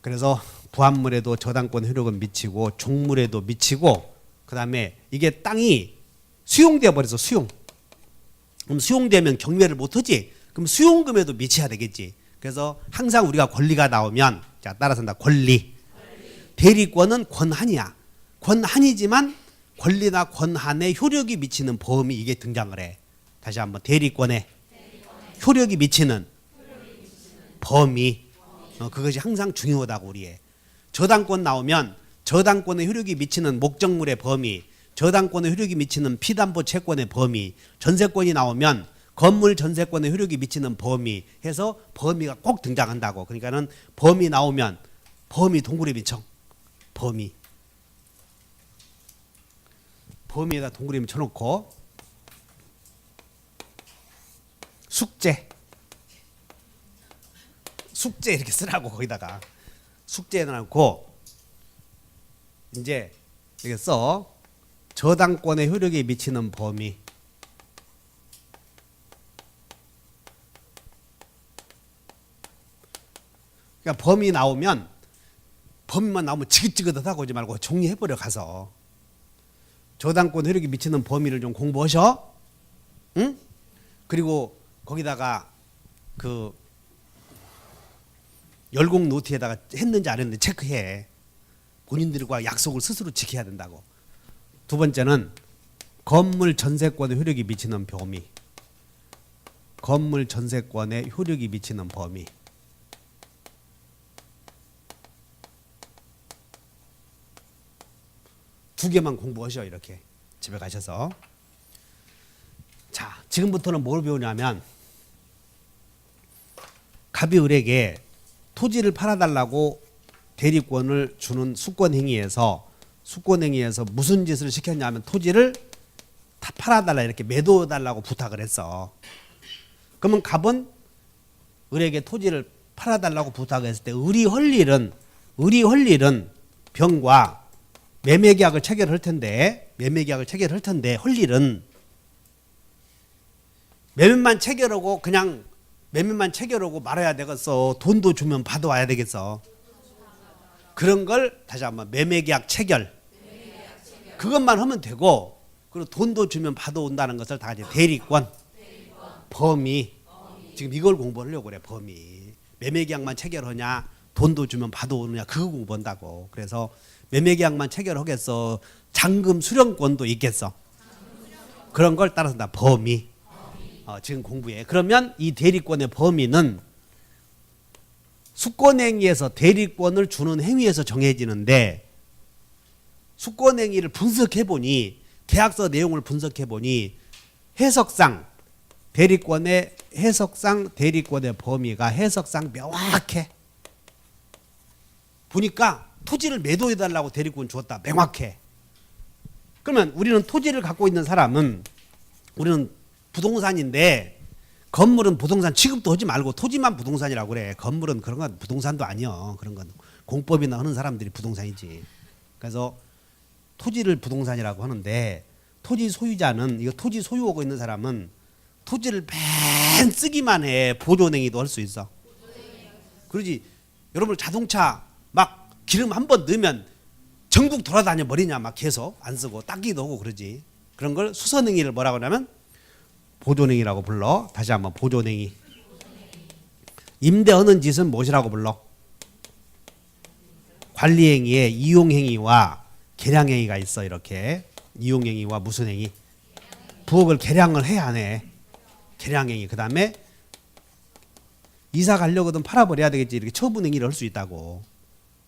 그래서 부합물에도 저당권 효력은 미치고 종물에도 미치고 그다음에 이게 땅이 수용되어 버려서 수용. 그럼 수용되면 경매를 못 하지. 그럼 수용금에도 미쳐야 되겠지. 그래서 항상 우리가 권리가 나오면 자 따라서 한다. 권리. 대리권은 권한이야. 권한이지만 권리나 권한에 효력이 미치는 범위 이게 등장을 해. 다시 한번 대리권에 효력이 미치는 범위. 그것이 항상 중요하다고 우리의. 저당권 나오면 저당권의 효력이 미치는 목적물의 범위, 저당권의 효력이 미치는 피담보 채권의 범위, 전세권이 나오면 건물 전세권의 효력이 미치는 범위 해서 범위가 꼭 등장한다고. 그러니까는 범위 나오면 범위 동그라미 쳐. 범위에다 동그라미 쳐놓고 숙제 이렇게 쓰라고. 거기다가 숙제 해놓고 이제 이렇게 써. 저당권의 효력에 미치는 범위. 그러니까 범위만 나오면 지긋지긋하다고 하지 말고 정리해버려 가서. 저당권 효력에 미치는 범위를 좀 공부하셔. 응? 그리고 거기다가 그 열공 노트에다가 했는지 안 했는지 체크해. 본인들과 약속을 스스로 지켜야 된다고. 두 번째는 건물 전세권의 효력이 미치는 범위. 건물 전세권의 효력이 미치는 범위. 두 개만 공부하셔. 이렇게 집에 가셔서. 자, 지금부터는 뭘 배우냐면 갑이 을에게 토지를 팔아달라고 대리권을 주는 수권행위에서 무슨 짓을 시켰냐면 토지를 다 팔아달라 이렇게 매도해달라고 부탁을 했어. 그러면 갑은 을에게 토지를 팔아달라고 부탁했을 때 을이 할 일은 병과 매매계약을 체결할 텐데 할 일은 매매만 체결하고 말아야 되겠어. 돈도 주면 받아와야 되겠어. 그런 걸 다시 한번 매매계약 체결. 그것만 하면 되고 그리고 돈도 주면 받아온다는 것을 다 같이 대리권. 범위. 지금 이걸 공부하려고 그래. 범위. 매매계약만 체결하냐 돈도 주면 받아오느냐 그거 공부한다고. 그래서 매매계약만 체결하겠어. 잔금 수령권도 있겠어. 그런 걸 따라서 다 범위. 지금 공부해. 그러면 이 대리권의 범위는 수권행위에서 대리권을 주는 행위에서 정해지는데 수권행위를 분석해보니 계약서 내용을 해석상 대리권의 범위가 해석상 명확해. 보니까 토지를 매도해달라고 대리권 주었다. 명확해. 그러면 우리는 토지를 갖고 있는 사람은 우리는 부동산인데 건물은 부동산 취급도 하지 말고 토지만 부동산이라고 그래. 건물은 그런 건 부동산도 아니여. 그런 건 공법이나 하는 사람들이 부동산이지. 그래서 토지를 부동산이라고 하는데 토지 소유자는 이거 토지 소유하고 있는 사람은 토지를 맨 쓰기만 해. 보존행위도 할 수 있어. 그러지. 여러분 자동차 막 기름 한 번 넣으면 전국 돌아다녀 버리냐 막 계속 안 쓰고 닦기도 하고 그러지. 그런 걸 수선행위를 뭐라고 하냐면 보존행위라고 불러. 다시 한번 보존행위. 임대하는 짓은 무엇이라고 불러? 관리행위에 이용행위와 계량행위가 있어. 이렇게 이용행위와 무슨 행위? 부엌을 계량을 해야 하네. 계량행위. 그 다음에 이사 가려거든 팔아버려야 되겠지. 이렇게 처분행위를 할 수 있다고.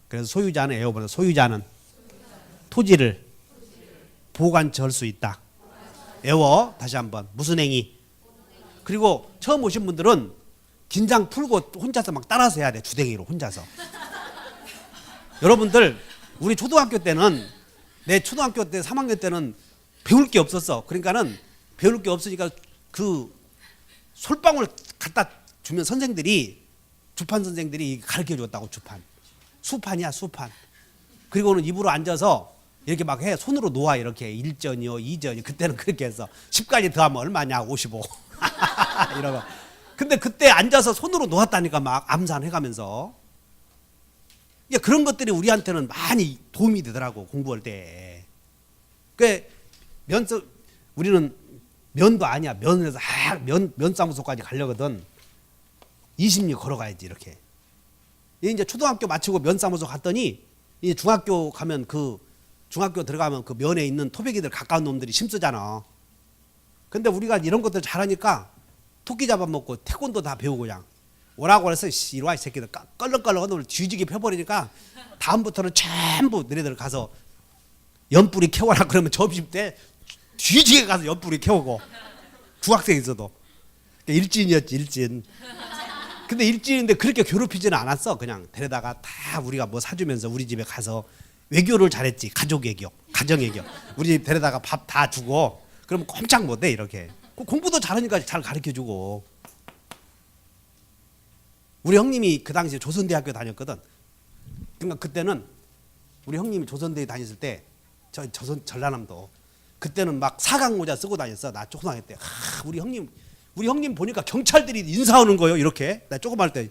그래서 소유자는 에어버려. 소유자는 토지를 보관처할 수 있다. 애워. 다시 한번 무슨 행위? 그리고 처음 오신 분들은 긴장 풀고 혼자서 막 따라서 해야 돼. 주댕이로 혼자서. 여러분들 우리 초등학교 때는 내 초등학교 때 3학년 때는 배울 게 없었어. 그러니까는 배울 게 없으니까 그 솔방울 갖다 주면 선생들이 주판 선생들이 가르쳐 줬다고. 주판. 수판이야 수판. 그리고는 입으로 앉아서 이렇게 막 해. 손으로 놓아. 이렇게 1전이요 2전이요. 그때는 그렇게 해서 10까지 더하면 얼마냐 55 이러고. 근데 그때 앉아서 손으로 놓았다니까 막 암산해가면서. 그런 것들이 우리한테는 많이 도움이 되더라고. 공부할 때. 우리는 면도 아니야. 면에서 면사무소까지 가려거든 20리 걸어가야지. 이렇게. 이제 초등학교 마치고 면사무소 갔더니 이제 중학교 가면 중학교 들어가면 그 면에 있는 토백이들 가까운 놈들이 심쓰잖아. 근데 우리가 이런 것들 잘하니까 토끼 잡아먹고 태권도 다 배우고 그냥 오라고 해서 이리와 이 새끼들 껄렁껄렁 놈을 뒤지게 펴버리니까 다음부터는 전부 너희들 가서 연뿌리 캐워라 그러면 점심 때 뒤지게 가서 연뿌리 캐오고. 중학생 있어도. 일진이었지 일진. 근데 일진인데 그렇게 괴롭히지는 않았어. 그냥 데려다가 다 우리가 뭐 사주면서 우리 집에 가서 외교를 잘했지. 가족 외교, 가정 외교. 우리 집 데려다가 밥 다 주고 그러면 꼼짝 못해 이렇게. 공부도 잘하니까 잘 가르쳐주고. 우리 형님이 그 당시에 조선대학교 다녔거든. 그러니까 그때는 우리 형님이 조선대에 다녔을 때 전라남도 그때는 막 사각 모자 쓰고 다녔어. 나 초등학교 때. 우리 형님 보니까 경찰들이 인사하는 거예요. 이렇게. 나 조그만 때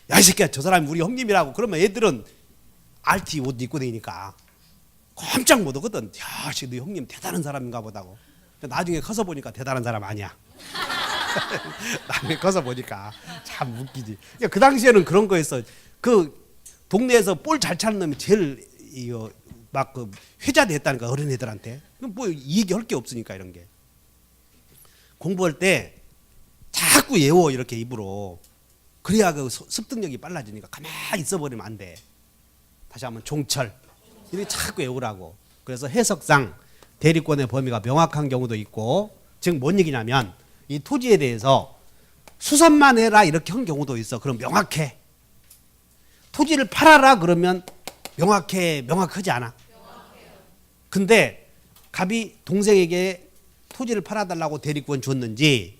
야 이 새끼야 저 사람이 우리 형님이라고. 그러면 애들은 RT 옷 입고 다니니까 깜짝 못 오거든. 야, 씨, 너 형님 대단한 사람인가 보다고. 나중에 커서 보니까 대단한 사람 아니야. 나중에 커서 보니까 참 웃기지. 그 당시에는 그런 거였어. 그 동네에서 볼 잘 차는 놈이 제일 막 그 회자 됐다니까 어린애들한테. 뭐 이 얘기 할 게 없으니까 이런 게. 공부할 때 자꾸 외워 이렇게 입으로. 그래야 그 습득력이 빨라지니까 가만히 있어버리면 안 돼. 다시 한번 종철. 이렇게 자꾸 외우라고. 그래서 해석상 대리권의 범위가 명확한 경우도 있고, 즉 뭔 얘기냐면 이 토지에 대해서 수선만 해라 이렇게 한 경우도 있어. 그럼 명확해. 토지를 팔아라 그러면 명확하지 않아. 근데 갑이 동생에게 토지를 팔아달라고 대리권 줬는지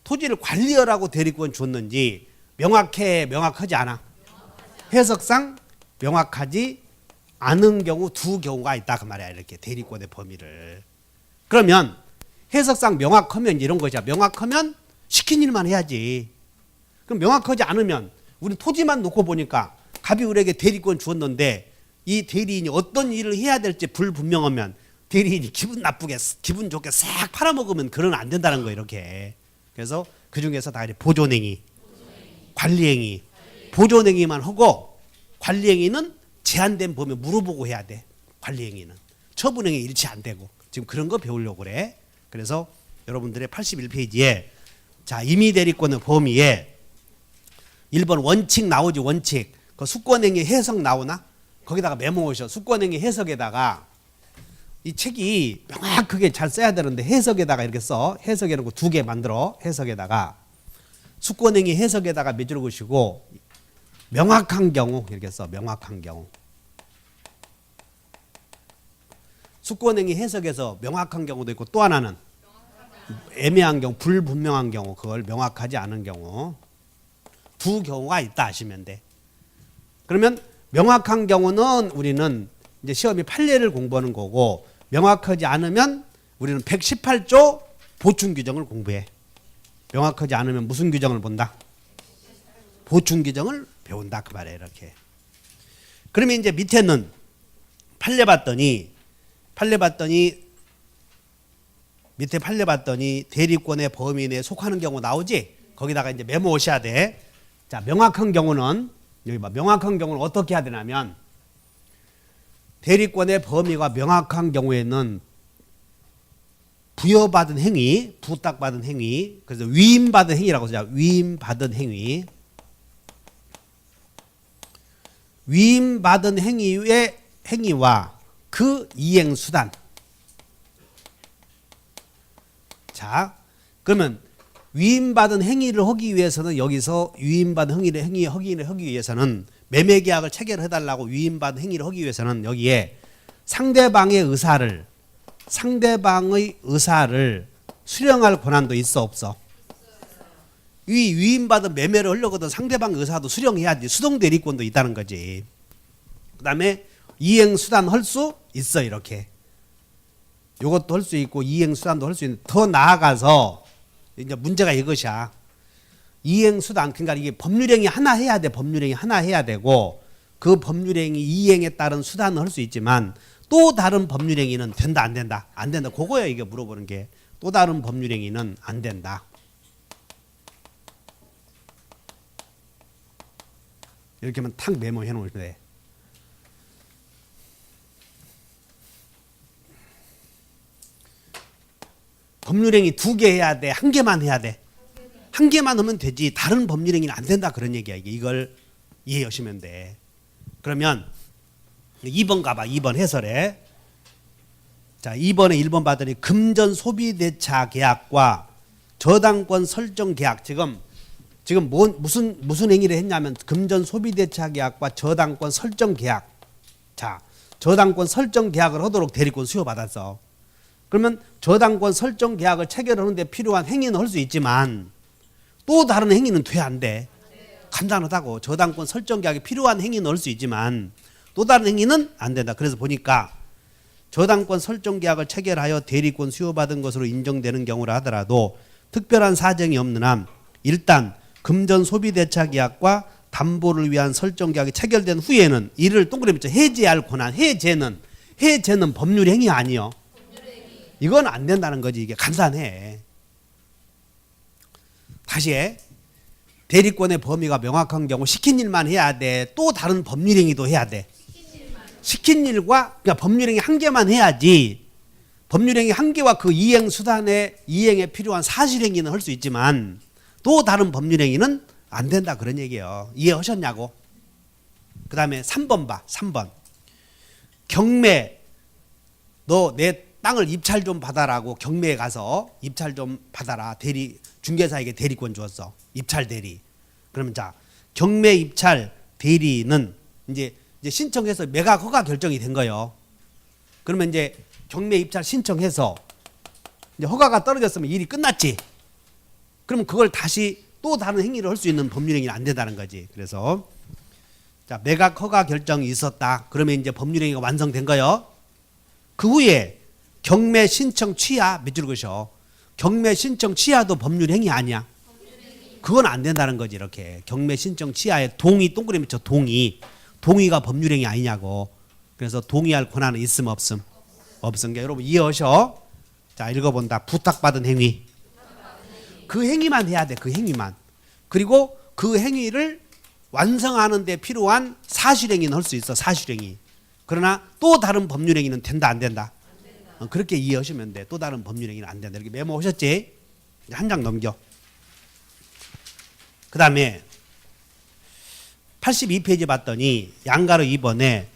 토지를 관리하라고 대리권 줬는지 명확하지 않아. 해석상 명확하지 않은 경우 두 경우가 있다 그 말이야. 이렇게 대리권의 범위를. 그러면 해석상 명확하면 이런 것이야. 명확하면 시킨 일만 해야지. 그럼 명확하지 않으면 우리는 토지만 놓고 보니까 갑이 우리에게 대리권 주었는데 이 대리인이 어떤 일을 해야 될지 불분명하면 대리인이 기분 나쁘게 기분 좋게 싹 팔아먹으면 그건 안 된다는 거예요. 이렇게. 그래서 그중에서 다 보존행위, 관리행위, 보존행위만 하고 관리행위는 제한된 범위 물어보고 해야 돼. 관리행위는 처분행위 일치 안 되고. 지금 그런 거 배우려고 그래. 그래서 여러분들의 81페이지에 자 임의대리권의 범위에 1번 원칙 나오지 원칙. 그 수권행위 해석 나오나? 거기다가 메모오셔. 수권행위 해석에다가 이 책이 명확하게 잘 써야 되는데 해석에다가 이렇게 써. 해석해놓고 2개 만들어. 해석에다가 수권행위 해석에다가 몇 줄 그시고 명확한 경우 이렇게 써. 명확한 경우. 수권행위 해석에서 명확한 경우도 있고 또 하나는 애매한 경우, 불분명한 경우, 그걸 명확하지 않은 경우. 2 경우가 있다 하시면 돼. 그러면 명확한 경우는 우리는 이제 시험이 판례를 공부하는 거고 명확하지 않으면 우리는 118조 보충 규정을 공부해. 명확하지 않으면 무슨 규정을 본다? 보충 규정을 배운다 그 말이에요. 이렇게. 그러면 이제 밑에는 판례 봤더니 밑에 판례 봤더니 대리권의 범위 내에 속하는 경우 나오지? 거기다가 이제 메모 오셔야 돼. 자, 명확한 경우는 여기 봐. 명확한 경우는 어떻게 해야 되냐면 대리권의 범위가 명확한 경우에는 부여받은 행위, 부탁받은 행위, 그래서 위임받은 행위라고 쓰자. 위임받은 행위. 위임받은 행위의 행위와 그 이행 수단. 자, 그러면 위임받은 행위를 하기 위해서는 여기서 위임받은 행위 하기 위해서는 매매계약을 체결해달라고 위임받은 행위를 하기 위해서는 여기에 상대방의 의사를 수령할 권한도 있어 없어? 이 위임받은 매매를 하려거든 상대방의 의사도 수령해야지. 수동대리권도 있다는 거지. 그 다음에 이행수단 할 수 있어. 이렇게 요것도 할 수 있고 이행수단도 할 수 있는. 더 나아가서 이제 문제가 이것이야. 이행수단, 그러니까 이게 법률행위 하나 해야 돼. 법률행위 하나 해야 되고 그 법률행위 이행에 따른 수단은 할 수 있지만 또 다른 법률행위는 된다 안 된다? 안 된다. 그거야 이게 물어보는 게. 또 다른 법률행위는 안 된다. 이렇게 하면 탁 메모해 놓으면 돼. 법률행위 2개 해야 돼? 1개만 해야 돼? 1개만 하면 되지. 다른 법률행위는 안 된다 그런 얘기야. 이걸 이해하시면 돼. 그러면 2번 가봐. 2번 해설에. 자, 2번에 1번 봤더니 금전 소비대차 계약과 저당권 설정 계약. 지금 무슨 행위를 했냐면 금전 소비대차 계약과 저당권 설정 계약. 자, 저당권 설정 계약을 하도록 대리권 수여받았어. 그러면 저당권 설정 계약을 체결하는 데 필요한 행위는 할 수 있지만 또 다른 행위는 돼 안 돼? 간단하다고. 저당권 설정 계약이 필요한 행위는 할 수 있지만 또 다른 행위는 안 된다. 그래서 보니까 저당권 설정 계약을 체결하여 대리권 수여받은 것으로 인정되는 경우라 하더라도 특별한 사정이 없는 한 일단 금전 소비대차 계약과 담보를 위한 설정 계약이 체결된 후에는 이를 동그라미 쳐 해제할 권한. 해제는 법률 행위 아니요. 이건 안 된다는 거지. 이게 간단해. 다시 해. 대리권의 범위가 명확한 경우 시킨 일만 해야 돼? 또 다른 법률행위도 해야 돼? 시킨 일과 그러니까 법률행위 1개만 해야지. 법률행위 1개와 그 이행에 필요한 사실행위는 할 수 있지만 또 다른 법률행위는 안 된다 그런 얘기예요. 이해하셨냐고? 그 다음에 3번 봐. 3번. 경매. 너 내 땅을 입찰 좀 받아라고 경매에 가서 입찰 좀 받아라. 중개사에게 대리권 주었어. 입찰 대리. 그러면 자, 경매 입찰 대리는 이제 신청해서 매각 허가 결정이 된 거예요. 그러면 이제 경매 입찰 신청해서 이제 허가가 떨어졌으면 일이 끝났지. 그러면 그걸 다시 또 다른 행위를 할 수 있는 법률행위는 안 된다는 거지. 그래서 자, 매각 허가 결정이 있었다. 그러면 이제 법률행위가 완성된 거예요. 그 후에 경매 신청 취하 몇 줄 그셔. 경매 신청 취하도 법률 행위 아니야. 그건 안 된다는 거지. 이렇게 경매 신청 취하에 동의 동그라미 쳐. 동의가 법률 행위 아니냐고. 그래서 동의할 권한은 있음 없음? 없음. 게 여러분 이해하셔. 자, 읽어본다. 부탁받은 행위. 그 행위만 해야 돼. 그 행위만. 그리고 그 행위를 완성하는 데 필요한 사실행위는 할 수 있어. 사실행위. 그러나 또 다른 법률행위는 된다 안 된다? 그렇게 이해하시면 돼. 또 다른 법률행위는 안 된다. 이렇게 메모하셨지? 한 장 넘겨. 그 다음에 82페이지 봤더니 양가로 2번에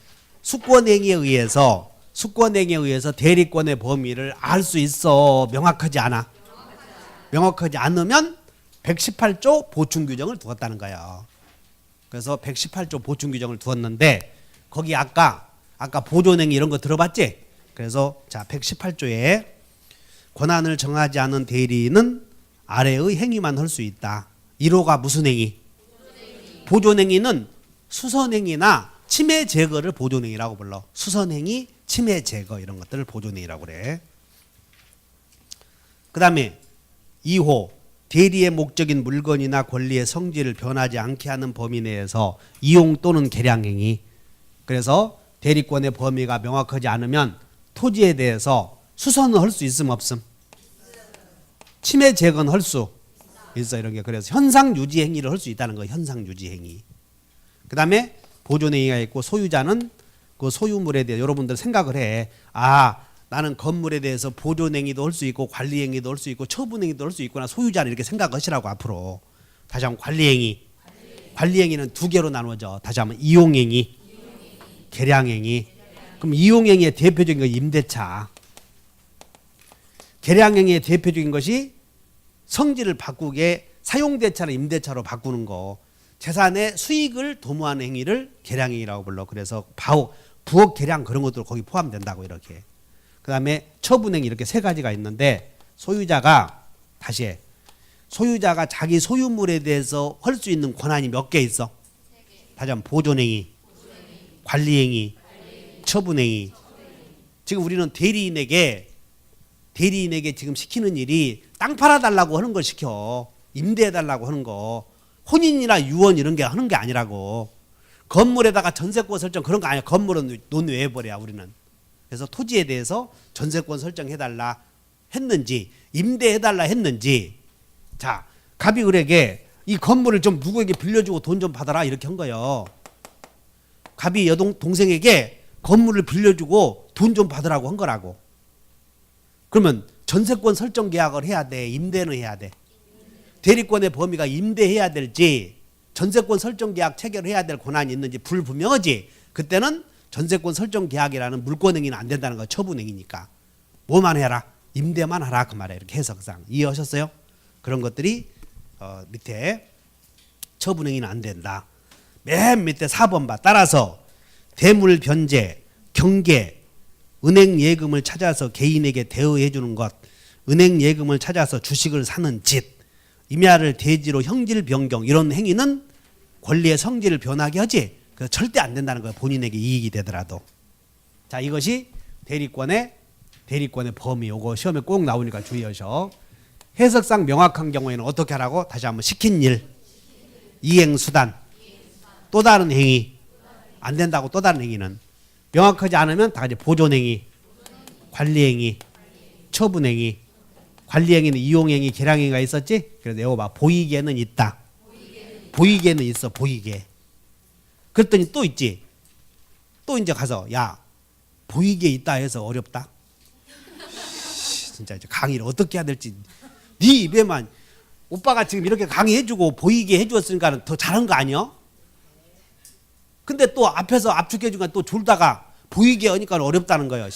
수권행위에 의해서 대리권의 범위를 알 수 있어. 명확하지 않아. 명확하지 않으면 118조 보충규정을 두었다는 거예요. 그래서 118조 보충규정을 두었는데 거기 아까 보존행위 이런 거 들어봤지? 그래서 자 118조에 권한을 정하지 않은 대리인은 아래의 행위만 할 수 있다. 1호가 무슨 행위? 보존행위는 수선행위나 침해 제거를 보존행위라고 불러. 수선행위, 침해 제거 이런 것들을 보존행위라고 그래. 그 다음에 2호 대리의 목적인 물건이나 권리의 성질을 변하지 않게 하는 범위 내에서 이용 또는 개량행위. 그래서 대리권의 범위가 명확하지 않으면 토지에 대해서 수선을 할 수 있음 없음? 침해 제거는 할 수 있어. 이런 게 그래서 현상 유지 행위를 할 수 있다는 거예요. 현상 유지 행위. 그 다음에 보존 행위가 있고 소유자는 그 소유물에 대해 여러분들 생각을 해. 나는 건물에 대해서 보존 행위도 할 수 있고 관리 행위도 할 수 있고 처분 행위도 할 수 있구나. 소유자는 이렇게 생각하시라고 앞으로. 다시 한번 관리 행위. 관리 행위는 두 개로 나누어져. 다시 한번 이용 행위, 개량 행위. 그럼 이용 행위의 대표적인 건 임대차. 개량 행위의 대표적인 것이 성질을 바꾸게 사용대차를 임대차로 바꾸는 거. 재산의 수익을 도모하는 행위를 개량행위라고 불러. 그래서 부업 개량 그런 것도 거기 포함된다고 이렇게. 그 다음에 처분행위 이렇게 세 가지가 있는데 소유자가 자기 소유물에 대해서 할 수 있는 권한이 몇 개 있어? 다시 한번 보존행위, 관리행위, 처분행위. 지금 우리는 대리인에게 지금 시키는 일이 땅 팔아달라고 하는 걸 시켜. 임대해달라고 하는 거. 혼인이나 유언 이런 게 하는 게 아니라고. 건물에다가 전세권 설정 그런 거 아니야. 건물은 논외해버려 우리는. 그래서 토지에 대해서 전세권 설정해달라 했는지 임대해달라 했는지. 자, 갑이 을에게 이 건물을 좀 누구에게 빌려주고 돈 좀 받아라 이렇게 한 거예요. 갑이 동생에게 건물을 빌려주고 돈 좀 받으라고 한 거라고. 그러면 전세권 설정 계약을 해야 돼? 임대는 해야 돼? 대리권의 범위가 임대해야 될지 전세권 설정 계약 체결해야 될 권한이 있는지 불분명하지. 그때는 전세권 설정 계약이라는 물권행위는 안 된다는 거. 처분행위니까. 뭐만 해라? 임대만 하라 그 말이에요. 이렇게 해석상. 이해하셨어요? 그런 것들이 밑에 처분행위는 안 된다. 맨 밑에 4번 봐. 따라서 대물 변제, 경계, 은행 예금을 찾아서 개인에게 대여해 주는 것, 은행 예금을 찾아서 주식을 사는 짓, 임야를 대지로 형질 변경 이런 행위는 권리의 성질을 변하게 하지. 그래서 절대 안 된다는 거예요. 본인에게 이익이 되더라도. 자, 이것이 대리권의 범위. 요거 시험에 꼭 나오니까 주의하셔. 해석상 명확한 경우에는 어떻게 하라고? 다시 한번 시킨 일, 이행수단, 또 다른 행위. 안 된다고 또 다른 행위는. 명확하지 않으면 다 이제 보존행위, 관리행위, 처분행위. 관리행위는 이용행위, 개량행위가 있었지? 그래서 이거 봐. 보이게는 있다. 보이게는 있어. 보이게. 그랬더니 또 있지. 또 이제 가서 야 보이게 있다 해서 어렵다. 진짜 이제 강의를 어떻게 해야 될지 네 입에만. 오빠가 지금 이렇게 강의해주고 보이게 해주었으니까 더 잘한 거 아니야? 근데 또 앞에서 압축해주니까 또 졸다가 보이게 하니까 어렵다는 거예요.